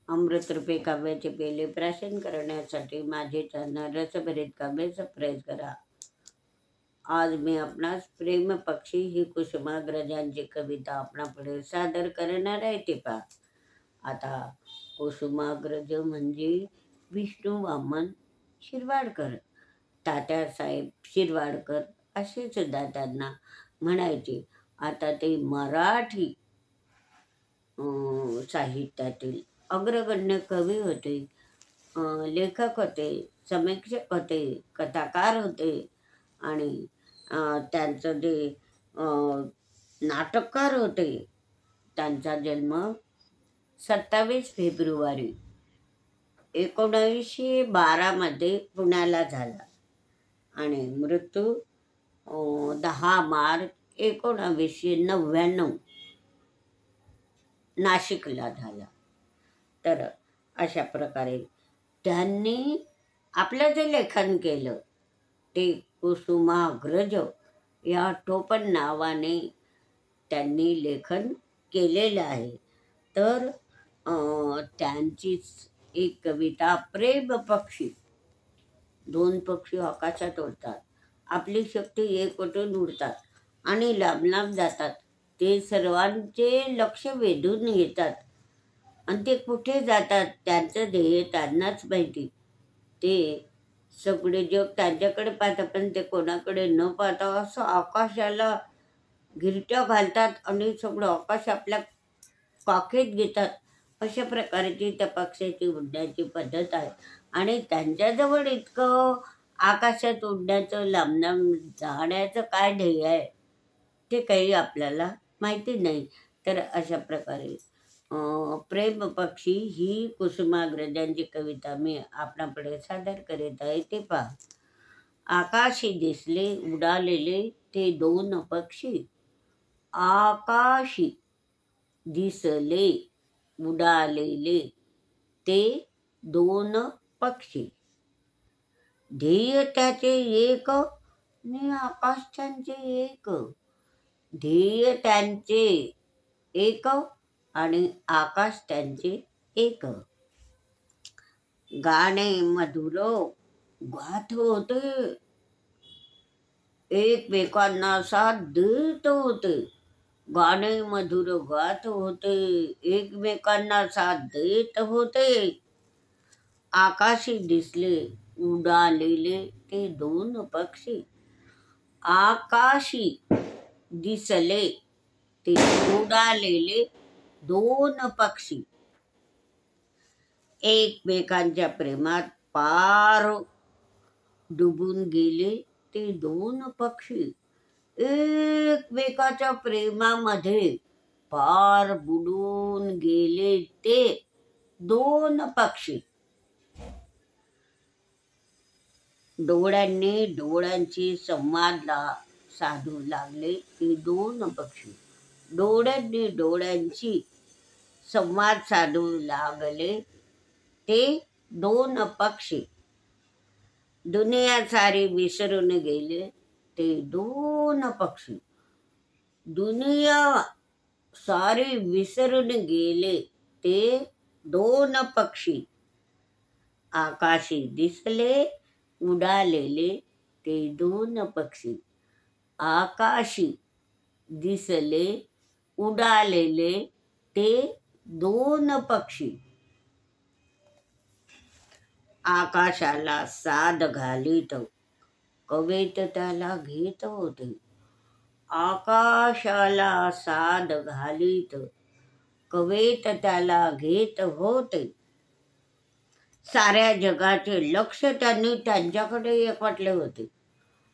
अमृतरूपी काव्याचे पेले प्राशन करण्यासाठी माझे चॅनल रसभरीत काव्य सबस्क्राईब करा। आज मी आपणास प्रेम पक्षी ही कुसुमाग्रजांची कविता आपणापुढे सादर करणार आहे ते पहा। आता कुसुमाग्रज म्हणजे विष्णू वामन शिरवाडकर, तात्यासाहेब शिरवाडकर असे सुद्धा त्यांना म्हणायचे। आता ते मराठी साहित्यातील अग्रगण्य कवी होते, लेखक होते, समीक्षक होते, कथाकार होते आणि त्यांचं जे नाटककार होते। त्यांचा जन्म 27 फेब्रुवारी 1912 मध्ये पुण्याला झाला आणि मृत्यू 10 मार्च 1999 नाशिकला झाला। तर अशा प्रकारे त्यांनी आपलं जे लेखन केलं ते कुसुमाग्रज या टोपण नावाने त्यांनी लेखन केलेलं आहे। तर त्यांचीच एक कविता प्रेम पक्षी। दोन पक्षी आकाशात उडतात, आपली शक्ती एकवटून उडतात आणि लांब लांब जातात। ते सर्वांचे लक्ष वेधून घेतात आणि ते कुठे जातात त्यांचं ध्येय त्यांनाच माहिती। ते सगळे जग त्यांच्याकडे पाहतात, पण ते कोणाकडे न पाहता असं आकाशाला गिरट्या घालतात आणि सगळं आकाश आपल्या काखेत घेतात। अशा प्रकारची त्या पक्षाची उडण्याची पद्धत आहे आणि त्यांच्याजवळ इतकं आकाशात उडण्याचं लांब लांब जाण्याचं काय ध्येय आहे ते काही आपल्याला माहिती नाही। तर अशा प्रकारे प्रेम पक्षी ही कुसुमाग्रजांची कविता मी आपणापुढे सादर करीत आहे ते पहा। आकाशी दिसले उडालेले ते दोन पक्षी, आकाशी दिसले उडालेले ते दोन पक्षी, ध्येय त्याचे एक आणि आकाश त्यांचे एक। ध्येय त्यांचे एक आणि आकाश त्यांचे एक। गाणे मधुर गात होते, एकमेकांना साथ देत होते। गाणे मधुर गात होते, एकमेकांना साथ देत होते। आकाशी दिसले उडालेले ते दोन पक्षी, आकाशी दिसले ते उडालेले दोन पक्षी। एकमेकांच्या प्रेमात पार डुबून गेले ते दोन पक्षी, एकमेकाच्या प्रेमामध्ये पार बुडून गेले ते दोन पक्षी। डोळ्यांनी डोळ्यांची संवाद साधू लागले ते दोन पक्षी, डोळ्यांनी डोळ्यांची संवाद साधू लागले ते दोन पक्षी। दुनिया सारी विसरून गेले ते दोन पक्षी, दुनिया सारी विसरून गेले ते दोन पक्षी। आकाशी दिसले उडालेले ते दोन पक्षी, आकाशी दिसले उडालेले ते दोन पक्षी। आकाशाला साद घालीत कवेत त्याला घेत होते, आकाशाला साद घालीत कवेत त्याला घेत होते। साऱ्या जगाचे लक्ष त्यांनी त्यांच्याकडे एकवटले होते,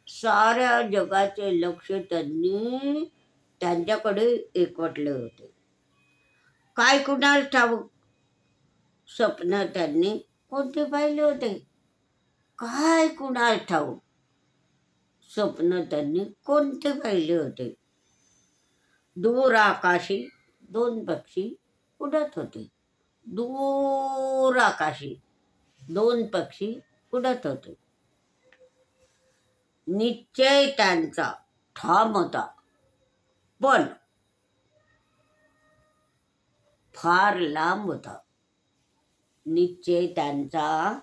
साऱ्या जगाचे लक्ष त्यांनी त्यांच्याकडे एकवटले होते। काय कुणास ठाऊक स्वप्न त्यांनी कोणते पाहिले होते, काय कुणास ठाऊक स्वप्न त्यांनी कोणते पाहिले होते। दूर आकाशी दोन पक्षी उडत होते, दूर आकाशी दोन पक्षी उडत होते। निश्चय त्यांचा ठाम होता, पण फार लांब होता। निश्चय त्यांचा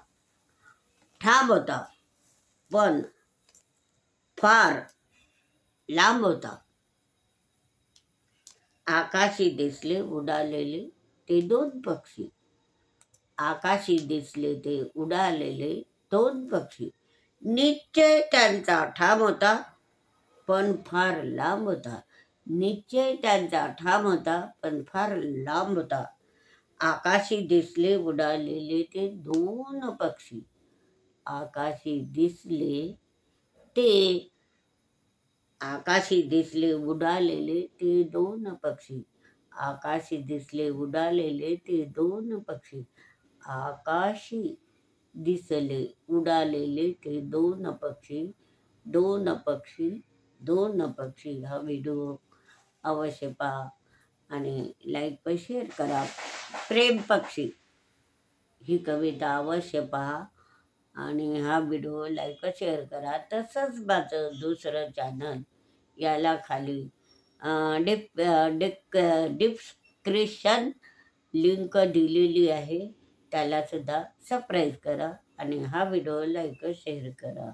ठाम होता, पण फार लांब होता. आकाशी दिसले उडालेले ते दोन पक्षी. आकाशी दिसले ते उडालेले दोन पक्षी. निश्चय त्यांचा ठाम होता, पण फार लांब होता. निश्चय त्यांचा ठाम होता, पण फार लांब होता. आकाशी दिसले उडालेले ते दोन पक्षी. आकाशी दिसले ते आकाशी दिसले उडालेले ते दोन पक्षी. आकाशी दिसले उडालेले ते दोन पक्षी. आकाशी दिसले उडालेले ते दोन पक्षी. दोन पक्षी, दोन पक्षी. हा व्हिडिओ अवश्य पहा आणि लाईक व शेअर करा. प्रेम पक्षी ही कविता अवश्य पहा आणि हा व्हिडिओ लाईक व शेअर करा. तसंच माझं दुसरं चॅनल याला खाली डिस्क्रिप्शन लिंक दिलेली आहे, त्याला सुद्धा सबस्क्राईब करा आणि हा व्हिडिओ लाईक व शेअर करा.